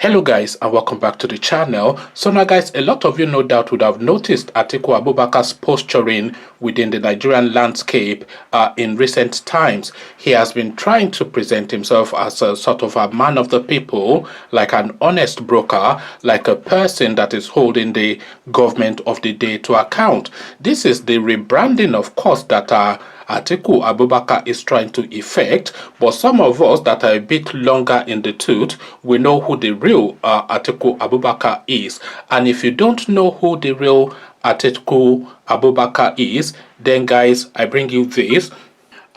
Hello guys, and welcome back to the channel. So now guys, a lot of you no doubt would have noticed Atiku Abubakar's posturing within the Nigerian landscape in recent times. He has been trying to present himself as a sort of a man of the people, like an honest broker, like a person that is holding the government of the day to account. This is the rebranding, of course, that Atiku Abubakar is trying to effect, but some of us that are a bit longer in the tooth, we know who the real Atiku Abubakar is. And if you don't know who the real Atiku Abubakar is, then guys, I bring you this.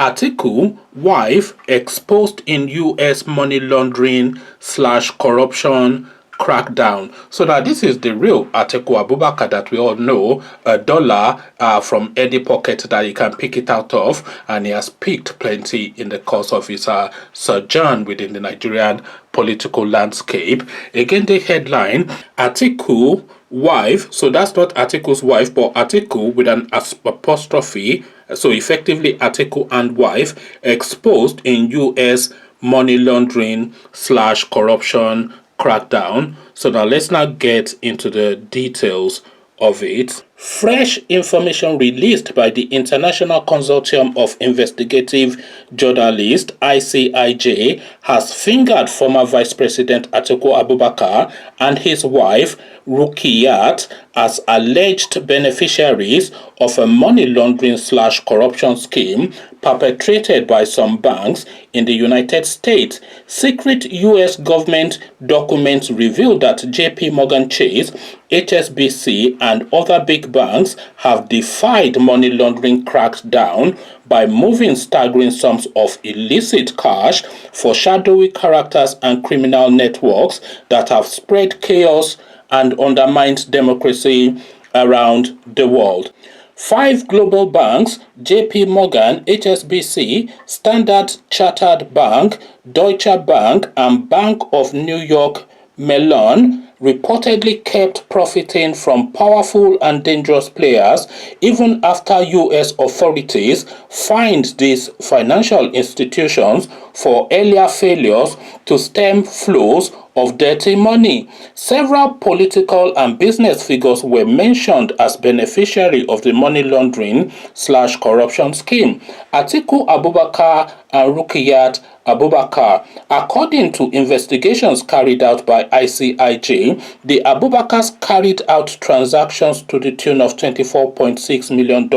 Atiku wife exposed in US money laundering / corruption crackdown. So now this is the real Atiku Abubakar that we all know, a dollar from any pocket that he can pick it out of, and he has picked plenty in the course of his sojourn within the Nigerian political landscape. Again, the headline, Atiku wife, so that's not Atiku's wife, but Atiku with an apostrophe, so effectively Atiku and wife, exposed in US money laundering / corruption crackdown. So now let's now get into the details of it. Fresh information released by the International Consortium of Investigative Journalists, ICIJ, has fingered former Vice President Atiku Abubakar and his wife, Rukiyat, as alleged beneficiaries of a money laundering / corruption scheme perpetrated by some banks in the United States. Secret U.S. government documents reveal that JP Morgan Chase, HSBC, and other big banks have defied money laundering crackdown by moving staggering sums of illicit cash for shadowy characters and criminal networks that have spread chaos and undermined democracy around the world. 5 global banks, JP Morgan, HSBC, Standard Chartered Bank, Deutsche Bank, and Bank of New York Mellon, reportedly kept profiting from powerful and dangerous players even after U.S. authorities fined these financial institutions for earlier failures to stem flows of dirty money. Several political and business figures were mentioned as beneficiaries of the money laundering / corruption scheme. Atiku Abubakar and Rukiyat Abubakar. According to investigations carried out by ICIJ, the Abubakars carried out transactions to the tune of $24.6 million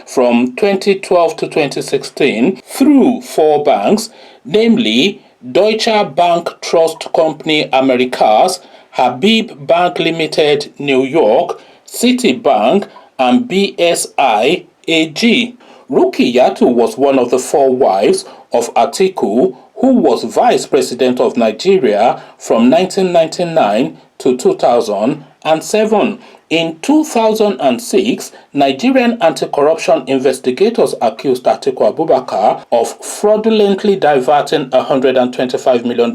from 2012 to 2016 through 4 banks, namely Deutsche Bank Trust Company Americas, Habib Bank Limited New York, Citibank, and BSI AG. Rukiyatu was one of the 4 wives of Atiku, who was Vice President of Nigeria from 1999 to 2007. In 2006, Nigerian anti-corruption investigators accused Atiku Abubakar of fraudulently diverting $125 million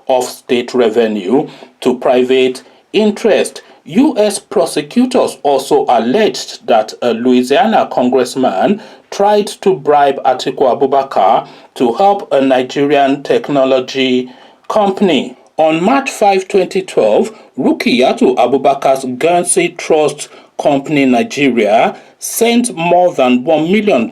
of state revenue to private interest. U.S. prosecutors also alleged that a Louisiana congressman tried to bribe Atiku Abubakar to help a Nigerian technology company. On March 5, 2012, Rukiyatu Abubakar's Guernsey Trust Company Nigeria sent more than $1 million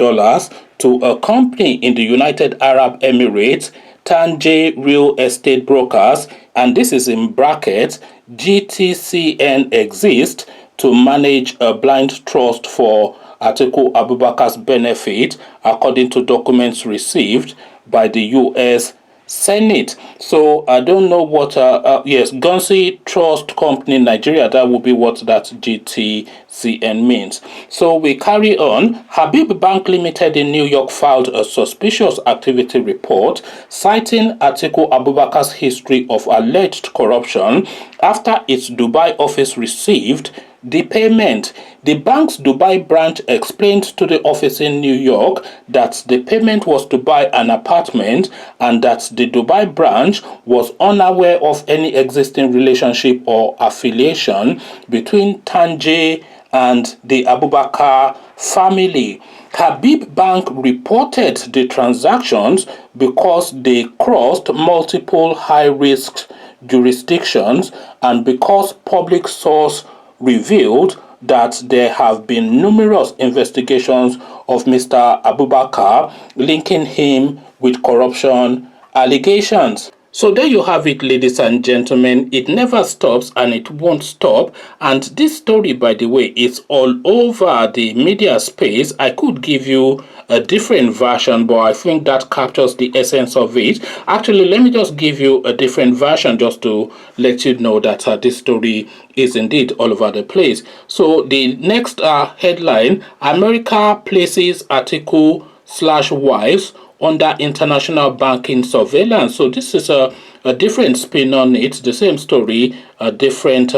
to a company in the United Arab Emirates, Tanjay Real Estate Brokers, and this is in brackets, GTCN Exist, to manage a blind trust for Atiku Abubakar's benefit, according to documents received by the U.S. Senate. So I don't know what yes, Guernsey Trust Company Nigeria, that would be what that GTCN means. So we carry on. Habib Bank Limited in New York filed a suspicious activity report citing Atiku Abubakar's history of alleged corruption after its Dubai office received the payment. The bank's Dubai branch explained to the office in New York that the payment was to buy an apartment and that the Dubai branch was unaware of any existing relationship or affiliation between Tanjay and the Abubakar family. Habib Bank reported the transactions because they crossed multiple high-risk jurisdictions, and because public source revealed that there have been numerous investigations of Mr. Abubakar linking him with corruption allegations. So there you have it, ladies and gentlemen. It never stops and it won't stop. And this story, by the way, is all over the media space. I could give you a different version, but I think that captures the essence of it. Actually, let me just give you a different version just to let you know that this story is indeed all over the place. So the next headline: America places Atiku/wives under international banking surveillance. So this is a different spin on it. The same story, a different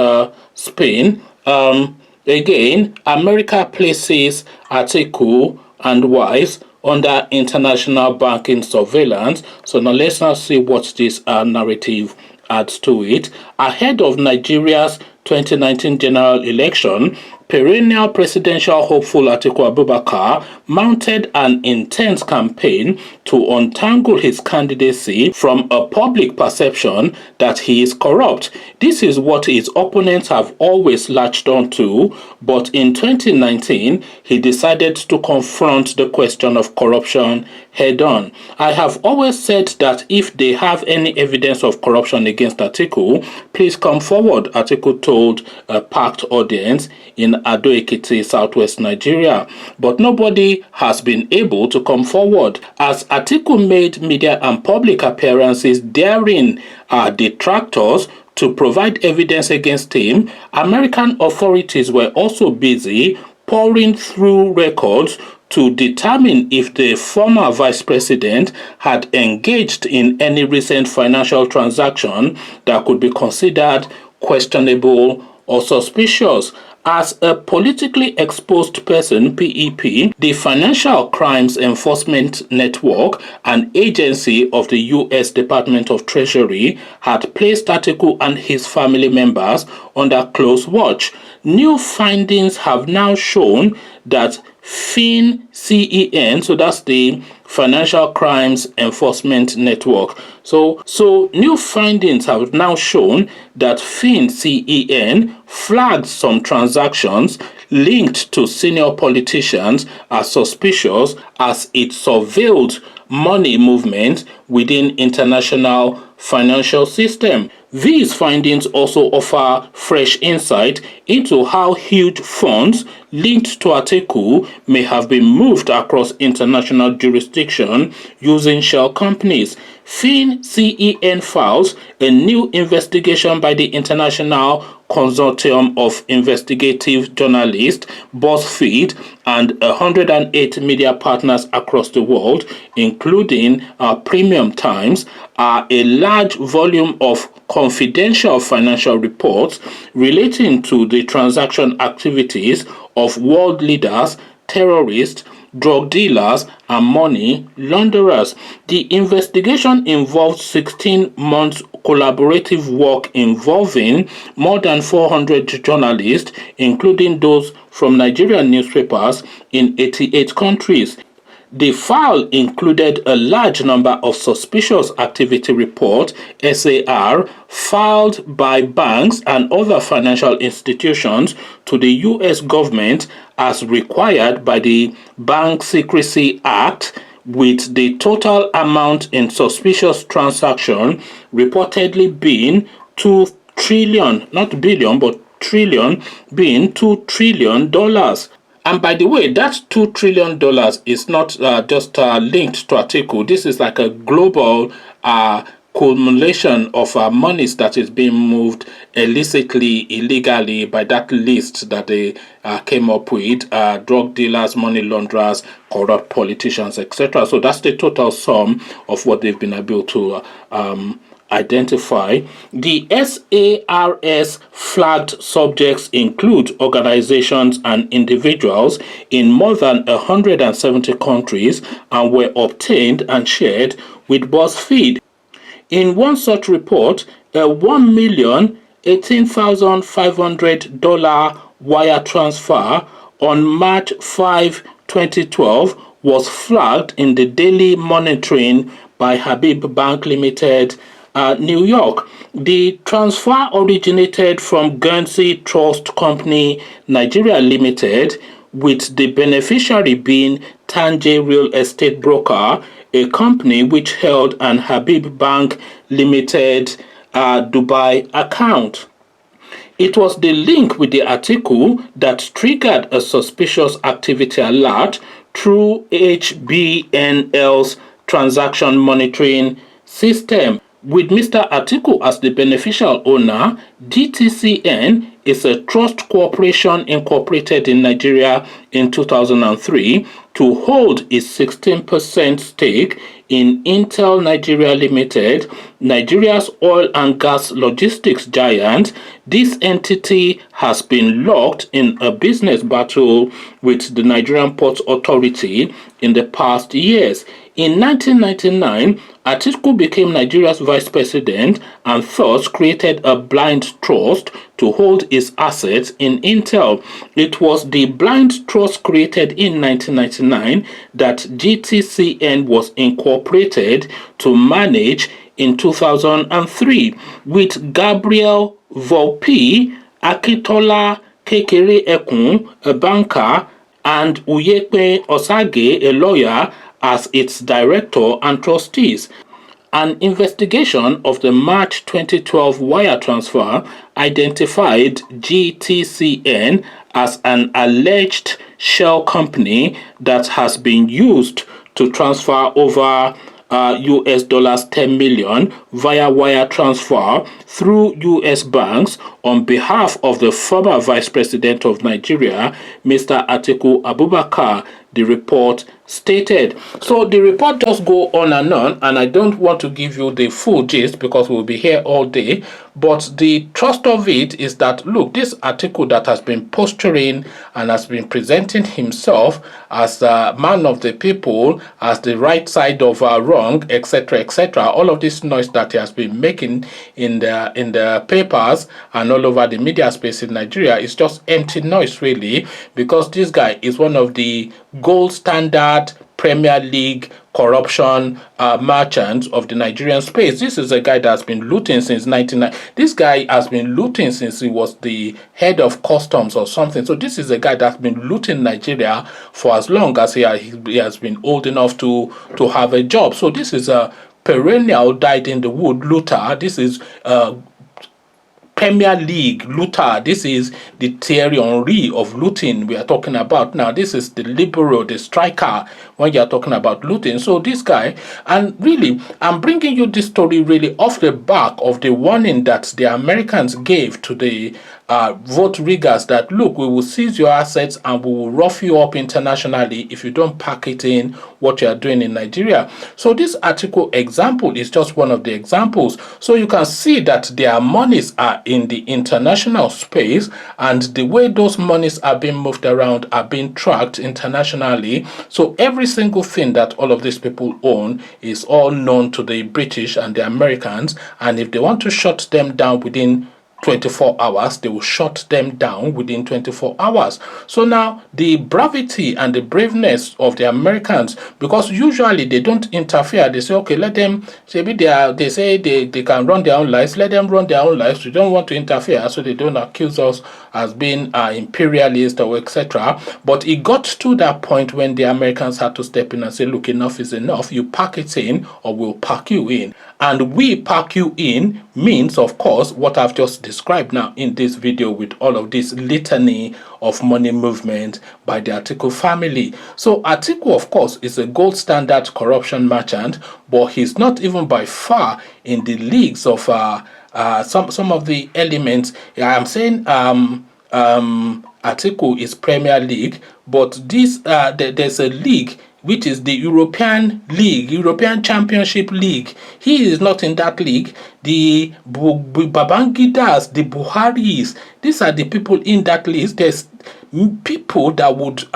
spin. Again, America places Atiku and wives under international banking surveillance. So now let's now see what this narrative adds to it. Ahead of Nigeria's 2019 general election, perennial presidential hopeful Atiku Abubakar mounted an intense campaign to untangle his candidacy from a public perception that he is corrupt. This is what his opponents have always latched onto, but in 2019, he decided to confront the question of corruption head-on. I have always said that if they have any evidence of corruption against Atiku, please come forward, Atiku told a packed audience in Ado-Ekiti, southwest Nigeria. But nobody has been able to come forward. As Atiku made media and public appearances daring detractors to provide evidence against him, American authorities were also busy pouring through records to determine if the former vice president had engaged in any recent financial transaction that could be considered questionable or suspicious. As a politically exposed person, PEP, the Financial Crimes Enforcement Network, an agency of the U.S. Department of Treasury, had placed Atiku and his family members under close watch. New findings have now shown that FinCEN, so that's the Financial Crimes Enforcement Network. So new findings have now shown that FinCEN flagged some transactions linked to senior politicians as suspicious as it surveilled money movement within international financial system. These findings also offer fresh insight into how huge funds linked to Atiku may have been moved across international jurisdiction using shell companies. FinCEN files a new investigation by the International Consortium of Investigative Journalists, BuzzFeed, and 108 media partners across the world, including Premium Times, a large volume of confidential financial reports relating to the transaction activities of world leaders, terrorists, drug dealers, and money launderers. The investigation involved 16 months collaborative work involving more than 400 journalists, including those from Nigerian newspapers in 88 countries. The file included a large number of suspicious activity reports, SAR, filed by banks and other financial institutions to the U.S. government as required by the Bank Secrecy Act, with the total amount in suspicious transactions reportedly being 2 trillion, not billion, but trillion, being $2 trillion. And by the way, that $2 trillion is not just linked to Atiku. This is like a global accumulation of monies that is being moved illicitly, illegally by that list that they came up with, drug dealers, money launderers, corrupt politicians, etc. So that's the total sum of what they've been able to identify. The SARS flagged subjects include organizations and individuals in more than 170 countries and were obtained and shared with BuzzFeed. In one such report, a $1,018,500 wire transfer on March 5, 2012 was flagged in the daily monitoring by Habib Bank Limited New York. The transfer originated from Guernsey Trust Company Nigeria Limited, with the beneficiary being Tanje Real Estate Broker, a company which held an Habib Bank Limited Dubai account. It was the link with the Atiku that triggered a suspicious activity alert through HBNL's transaction monitoring system. With Mr. Atiku as the beneficial owner, GTCN is a trust corporation incorporated in Nigeria in 2003 to hold a 16% stake in Intel Nigeria Limited, Nigeria's oil and gas logistics giant. This entity has been locked in a business battle with the Nigerian Ports Authority in the past years. In 1999, Atiku became Nigeria's vice president and thus created a blind trust to hold his assets in Intel. It was the blind trust created in 1999 that GTCN was incorporated to manage in 2003, with Gabriel Volpi, Akitola Kekere Ekun, a banker, and Uyepe Osage, a lawyer, as its director and trustees. An investigation of the March 2012 wire transfer identified GTCN as an alleged shell company that has been used to transfer over US dollars 10 million via wire transfer through US banks on behalf of the former Vice President of Nigeria, Mr. Atiku Abubakar, the report stated. So the report does go on, and I don't want to give you the full gist because we'll be here all day. But the trust of it is that, look, this Atiku that has been posturing and has been presenting himself as a man of the people, as the right side of wrong, etc., etc., all of this noise that he has been making in the papers and all over the media space in Nigeria is just empty noise, really, because this guy is one of the gold standard Premier League corruption merchants of the Nigerian space. This is a guy that's been looting since 1990. This guy has been looting since he was the head of customs or something. So this is a guy that's been looting Nigeria for as long as he has been old enough to have a job. So this is a perennial dyed in the wood looter. This is Premier League looter. This is the Thierry Henry of looting we are talking about now. This is the libero, the striker, when you are talking about looting. So this guy, and really, I'm bringing you this story really off the back of the warning that the Americans gave to the vote riggers that, look, we will seize your assets and we will rough you up internationally if you don't pack it in what you are doing in Nigeria. So this article example is just one of the examples. So you can see that their monies are in the international space, and the way those monies are being moved around are being tracked internationally. So every single thing that all of these people own is all known to the British and the Americans, and if they want to shut them down within 24 hours, they will shut them down within 24 hours. So now the bravity and the braveness of the Americans, because usually they don't interfere. They say, okay, let them, maybe they say they can run their own lives, let them run their own lives. We don't want to interfere, so they don't accuse us as being imperialist or etc. But it got to that point when the Americans had to step in and say, look, enough is enough. You pack it in or we'll pack you in. And we pack you in means, of course, what I've just described now in this video with all of this litany of money movement by the Atiku family. So Atiku, of course, is a gold standard corruption merchant, but he's not even by far in the leagues of some of the elements. I'm saying Atiku is Premier League, but this there's a league which is the European League, European Championship League. He is not in that league. The Babangidas, the Buharis, these are the people in that list. There's people that would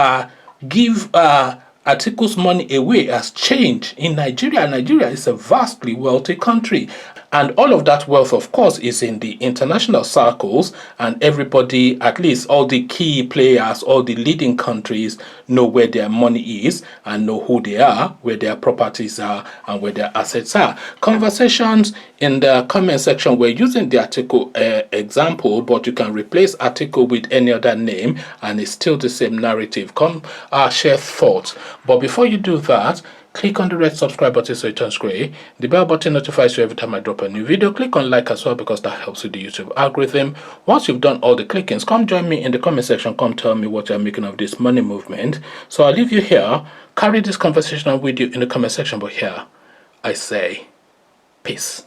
give Atiku's money away as change in Nigeria. Nigeria is a vastly wealthy country. And all of that wealth, of course, is in the international circles, and everybody, at least all the key players, all the leading countries, know where their money is and know who they are, where their properties are, and where their assets are. Conversations in the comment section, we're using the Atiku example, but you can replace Atiku with any other name and it's still the same narrative. Come share thoughts. But before you do that, click on the red subscribe button so it turns gray. The bell button notifies you every time I drop a new video. Click on like as well because that helps with the YouTube algorithm. Once you've done all the clickings, come join me in the comment section. Come tell me what you're making of this money movement. So I'll leave you here. Carry this conversation with you in the comment section. But here, I say peace.